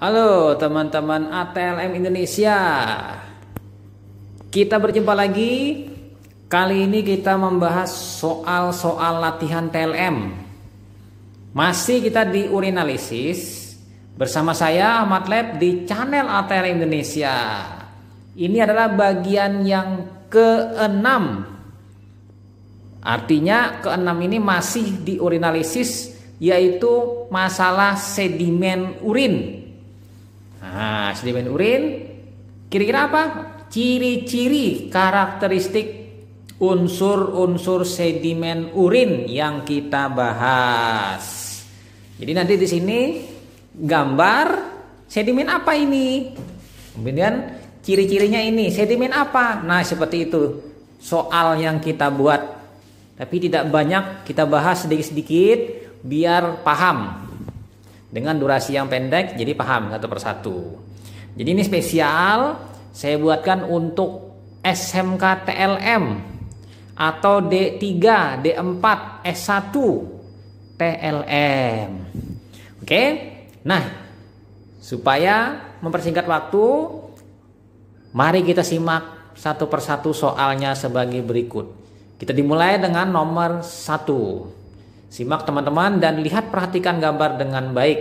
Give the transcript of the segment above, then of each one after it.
Halo teman-teman ATLM Indonesia. Kita berjumpa lagi. Kali ini kita membahas soal-soal latihan TLM. Masih kita di urinalisis bersama saya Ahmad Lab di channel ATLM Indonesia. Ini adalah bagian yang ke-6. Artinya ke-6 ini masih di urinalisis, yaitu masalah sedimen urin. Nah, sedimen urin kira-kira apa? Ciri-ciri karakteristik unsur-unsur sedimen urin yang kita bahas. Jadi nanti di sini gambar sedimen apa ini? Kemudian ciri-cirinya ini, sedimen apa? Nah, seperti itu soal yang kita buat. Tapi tidak banyak, kita bahas sedikit-sedikit biar paham. Dengan durasi yang pendek, jadi paham satu persatu. Jadi ini spesial, saya buatkan untuk SMK TLM atau D3, D4, S1 TLM. Oke, nah supaya mempersingkat waktu, mari kita simak satu persatu soalnya sebagai berikut. Kita dimulai dengan nomor 1. Simak teman-teman dan lihat, perhatikan gambar dengan baik.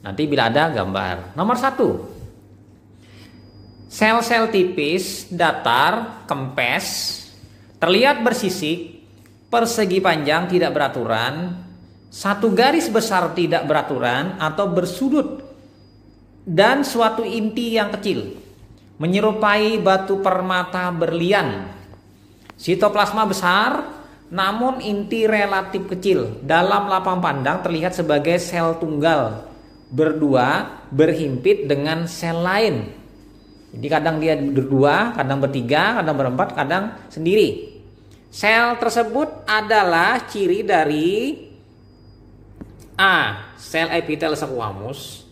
Nanti bila ada gambar. Nomor 1. Sel-sel tipis, datar, kempes, terlihat bersisik, persegi panjang tidak beraturan, satu garis besar tidak beraturan atau bersudut, dan suatu inti yang kecil, menyerupai batu permata berlian. Sitoplasma besar, namun inti relatif kecil. Dalam lapang pandang terlihat sebagai sel tunggal, berdua, berhimpit dengan sel lain. Jadi kadang dia berdua, kadang bertiga, kadang berempat, kadang sendiri. Sel tersebut adalah ciri dari A. Sel epitel squamous,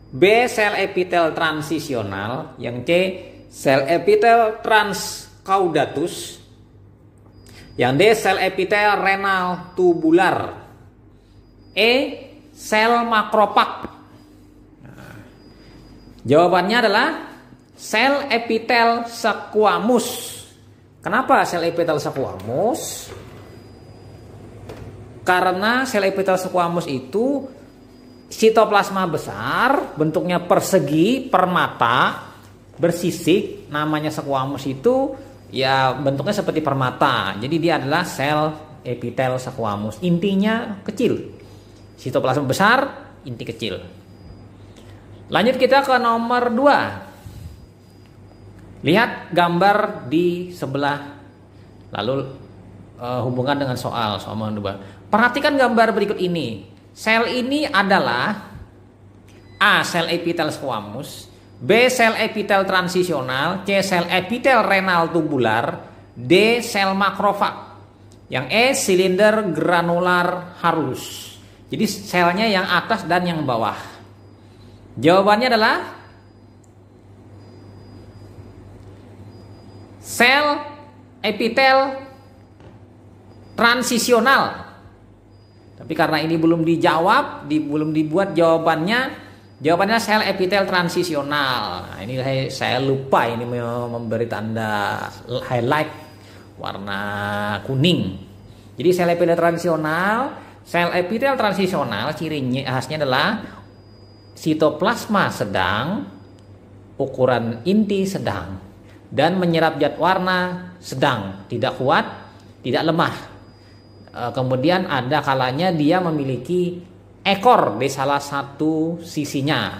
B. Sel epitel transisional, yang C. Sel epitel transcaudatus, yang D. Sel epitel renal tubular, E. Sel makropak. Nah, jawabannya adalah sel epitel squamous. Kenapa sel epitel squamous? Karena sel epitel squamous itu sitoplasma besar, bentuknya persegi, permata, bersisik, namanya squamous itu ya bentuknya seperti permata. Jadi dia adalah sel epitel squamous. Intinya kecil. Sitoplasma besar, inti kecil. Lanjut kita ke nomor 2. Lihat gambar di sebelah. Lalu hubungan dengan soal nomor 2. Perhatikan gambar berikut ini. Sel ini adalah A. Sel epitel squamous, B. Sel epitel transisional, C. Sel epitel renal tubular, D. Sel makrofag, yang E. Silinder granular halus. Jadi selnya yang atas dan yang bawah. Jawabannya adalah sel epitel transisional. Tapi karena ini belum dijawab, belum dibuat jawabannya sel epitel transisional. Nah, ini saya lupa ini memberi tanda highlight warna kuning. Jadi sel epitel transisional cirinya khasnya adalah sitoplasma sedang, ukuran inti sedang, dan menyerap zat warna sedang, tidak kuat, tidak lemah. Kemudian ada kalanya dia memiliki ekor di salah satu sisinya.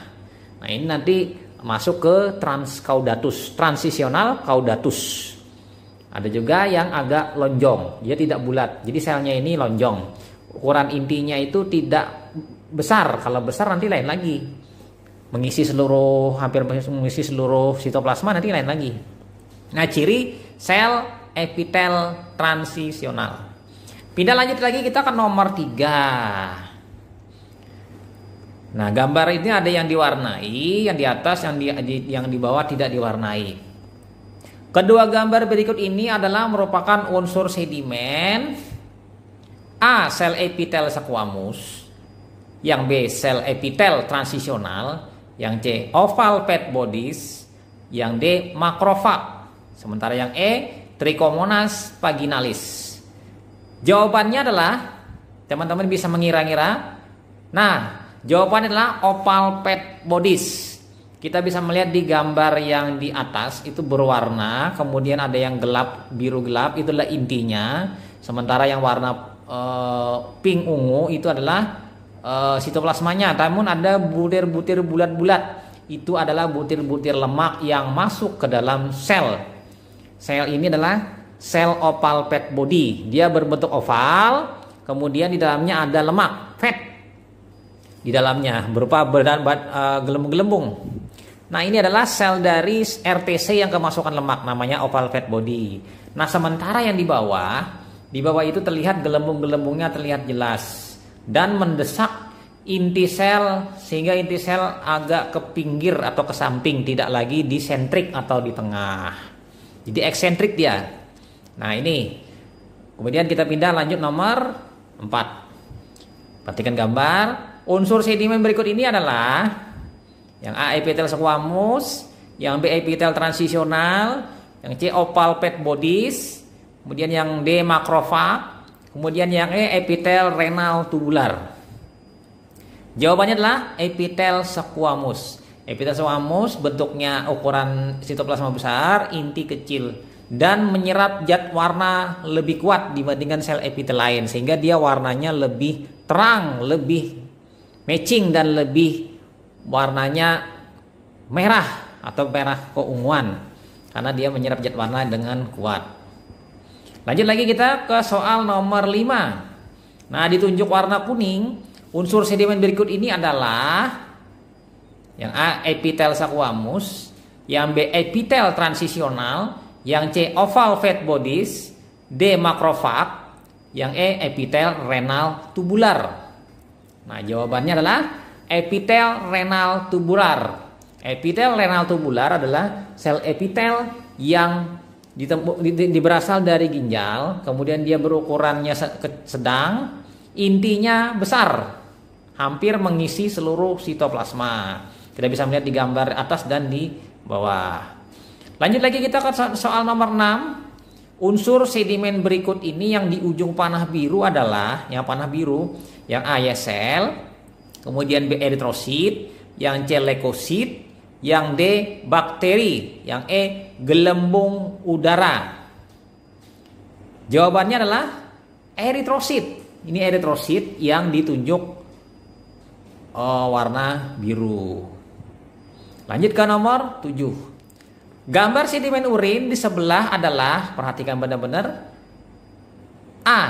Nah, ini nanti masuk ke transcaudatus, transisional caudatus. Ada juga yang agak lonjong, dia tidak bulat. Jadi selnya ini lonjong. Ukuran intinya itu tidak besar. Kalau besar nanti lain lagi. Hampir mengisi seluruh sitoplasma, nanti lain lagi. Nah, ciri sel epitel transisional. Pindah lanjut lagi kita ke nomor 3. Nah, gambar ini ada yang diwarnai, yang di atas, yang di bawah tidak diwarnai. Kedua gambar berikut ini adalah merupakan unsur sedimen. A. Sel epitel squamous, yang B. Sel epitel transisional, yang C oval fat bodies, yang D makrofag, sementara yang E Trichomonas vaginalis. Jawabannya adalah, teman-teman bisa mengira-ngira. Nah, jawabannya adalah oval fat bodies. Kita bisa melihat di gambar yang di atas itu berwarna, kemudian ada yang gelap, biru gelap, itulah intinya. Sementara yang warna pink ungu itu adalah sitoplasmanya. Namun ada butir-butir bulat-bulat, itu adalah butir-butir lemak yang masuk ke dalam sel. Sel ini adalah sel oval fat body. Dia berbentuk oval, kemudian di dalamnya ada lemak, fat di dalamnya berupa gelembung-gelembung. Nah, ini adalah sel dari RTC yang kemasukan lemak, namanya oval fat body. Nah, sementara yang di bawah itu terlihat gelembung-gelembungnya terlihat jelas dan mendesak inti sel, sehingga inti sel agak ke pinggir atau ke samping, tidak lagi di sentrik atau di tengah. Jadi eksentrik dia. Nah, ini. Kemudian kita pindah lanjut nomor 4. Perhatikan gambar. Unsur sedimen berikut ini adalah yang A epitel squamous, yang B epitel transisional, yang C oval fat bodies, kemudian yang D makrofag, kemudian yang E epitel renal tubular. Jawabannya adalah epitel squamous. Epitel squamous bentuknya ukuran sitoplasma besar, inti kecil, dan menyerap zat warna lebih kuat dibandingkan sel epitel lain, sehingga dia warnanya lebih terang, lebih matching, dan lebih warnanya merah atau merah keunguan karena dia menyerap zat warna dengan kuat. Lanjut lagi kita ke soal nomor 5. Nah, ditunjuk warna kuning, unsur sedimen berikut ini adalah yang A epitel squamous, yang B epitel transisional, yang C oval fat bodies, D makrofag, yang E epitel renal tubular. Nah, jawabannya adalah epitel renal tubular. Epitel renal tubular adalah sel epitel yang berasal dari ginjal, kemudian dia berukurannya sedang, intinya besar, hampir mengisi seluruh sitoplasma. Kita bisa melihat di gambar atas dan di bawah. Lanjut lagi kita ke soal nomor 6. Unsur sedimen berikut ini yang di ujung panah biru adalah, yang panah biru, yang A ya sel, kemudian B eritrosit, yang C leukosit, yang D bakteri, yang E gelembung udara. Jawabannya adalah eritrosit. Ini eritrosit yang ditunjuk warna biru. Lanjut ke nomor 7. Gambar sedimen urin di sebelah adalah, perhatikan benar-benar, A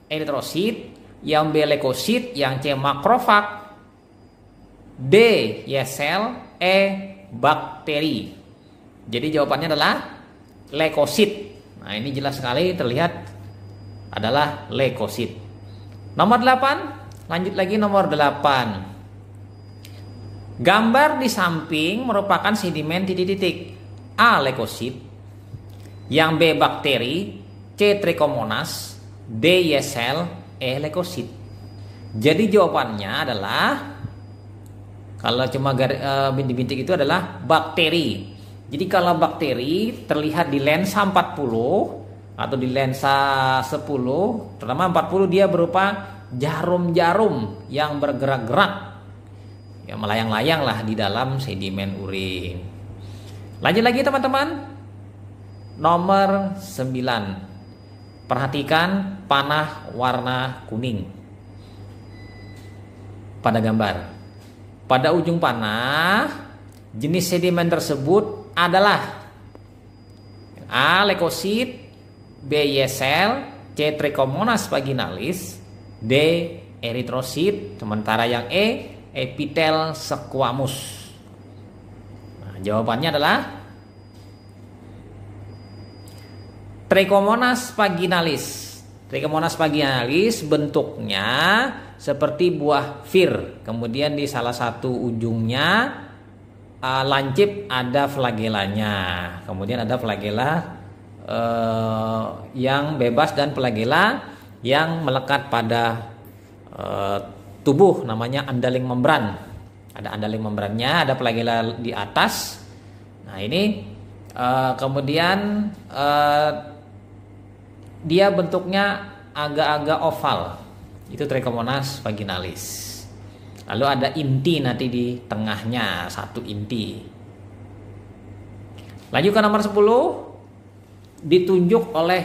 eritrosit, yang B leukosit, yang C makrofag, D ya sel, E bakteri. Jadi jawabannya adalah leukosit. Nah, ini jelas sekali terlihat adalah leukosit. Nomor 8, lanjut lagi nomor 8. Gambar di samping merupakan sedimen titik-titik. A leukosit, yang B bakteri, C trichomonas, D ya sel, E leukosit. Jadi jawabannya adalah, kalau cuma bintik-bintik itu adalah bakteri. Jadi kalau bakteri terlihat di lensa 40 atau di lensa 10, terutama 40, dia berupa jarum-jarum yang bergerak-gerak, ya melayang-layang lah di dalam sedimen urin. Lanjut lagi teman-teman. Nomor 9. Perhatikan panah warna kuning pada gambar. Pada ujung panah, jenis sedimen tersebut adalah A leukosit, B ya sel, C trichomonas vaginalis, D eritrosit, sementara yang E epitel squamous. Nah, jawabannya adalah Trichomonas vaginalis. Trichomonas vaginalis bentuknya seperti buah fir. Kemudian di salah satu ujungnya lancip ada flagellanya. Kemudian ada flagella yang bebas dan flagella yang melekat pada tubuh, namanya unduling membran. Ada andaling membrannya, ada flagella di atas. Nah ini kemudian dia bentuknya agak-agak oval. Itu Trichomonas vaginalis. Lalu ada inti nanti di tengahnya, satu inti. Lanjut ke nomor 10. Ditunjuk oleh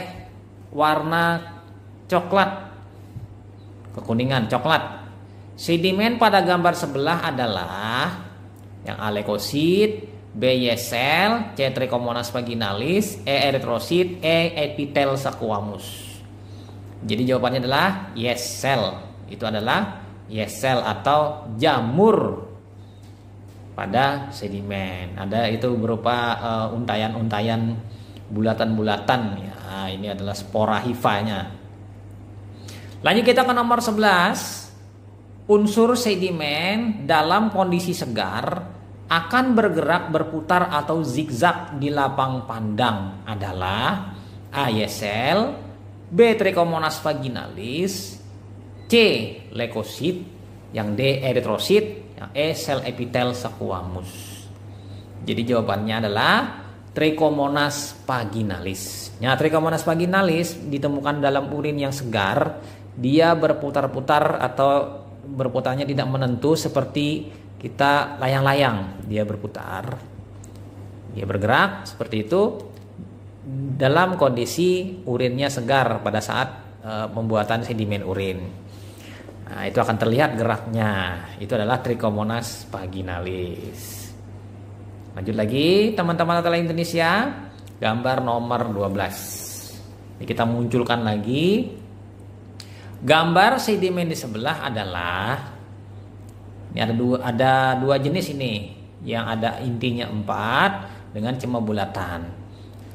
warna coklat, kekuningan coklat. Sedimen pada gambar sebelah adalah yang A. leukosit, B. yesel, C. Trichomonas vaginalis, E. erythrosit, E. epitel squamous. Jadi jawabannya adalah yesel. Itu adalah yesel atau jamur pada sedimen. Ada itu berupa untayan-untayan bulatan-bulatan. Ya, ini adalah spora hifanya. Lanjut kita ke nomor 11. Unsur sedimen dalam kondisi segar akan bergerak berputar atau zigzag di lapang pandang adalah A. yesel, B. Trichomonas vaginalis, C. leukosit, yang D. erythrosit, yang E. sel epitel squamous. Jadi jawabannya adalah Trichomonas vaginalis. Nah, Trichomonas vaginalis ditemukan dalam urin yang segar. Dia berputar-putar atau berputarnya tidak menentu seperti kita layang-layang. Dia berputar, dia bergerak seperti itu dalam kondisi urinnya segar pada saat pembuatan sedimen urin. Nah, itu akan terlihat geraknya. Itu adalah Trichomonas vaginalis. Lanjut lagi teman-teman Atela Indonesia, gambar nomor 12. Ini kita munculkan lagi. Gambar sedimen di sebelah adalah ini ada dua jenis ini, yang ada intinya 4 dengan cuma bulatan.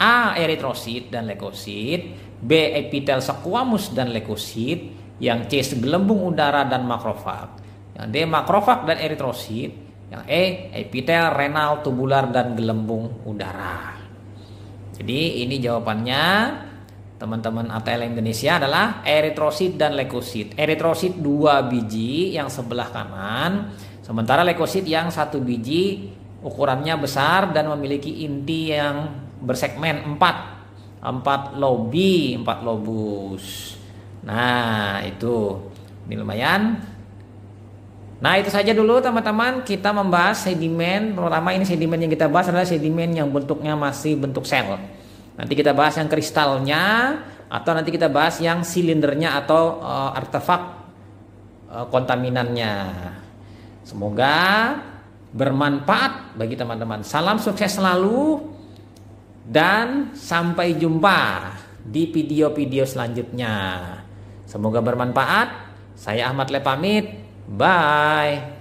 A. erythrosit dan leukosit, B. epitel squamous dan leukosit, yang C. segelembung udara dan makrofag, yang D. makrofag dan erythrosit, yang E. epitel renal tubular dan gelembung udara. Jadi ini jawabannya teman-teman ATL Indonesia adalah erythrosit dan leukosit. Erythrosit 2 biji yang sebelah kanan, sementara leukosit yang 1 biji ukurannya besar dan memiliki inti yang bersegmen 4 lobi, 4 lobus. Nah, itu ini lumayan. Nah, itu saja dulu teman-teman, kita membahas sedimen. Pertama ini sedimen yang kita bahas adalah sedimen yang bentuknya masih bentuk sel. Nanti kita bahas yang kristalnya, atau nanti kita bahas yang silindernya atau artefak kontaminannya. Semoga bermanfaat bagi teman-teman. Salam sukses selalu dan sampai jumpa di video-video selanjutnya. Semoga bermanfaat. Saya Ahmad Le pamit. Bye.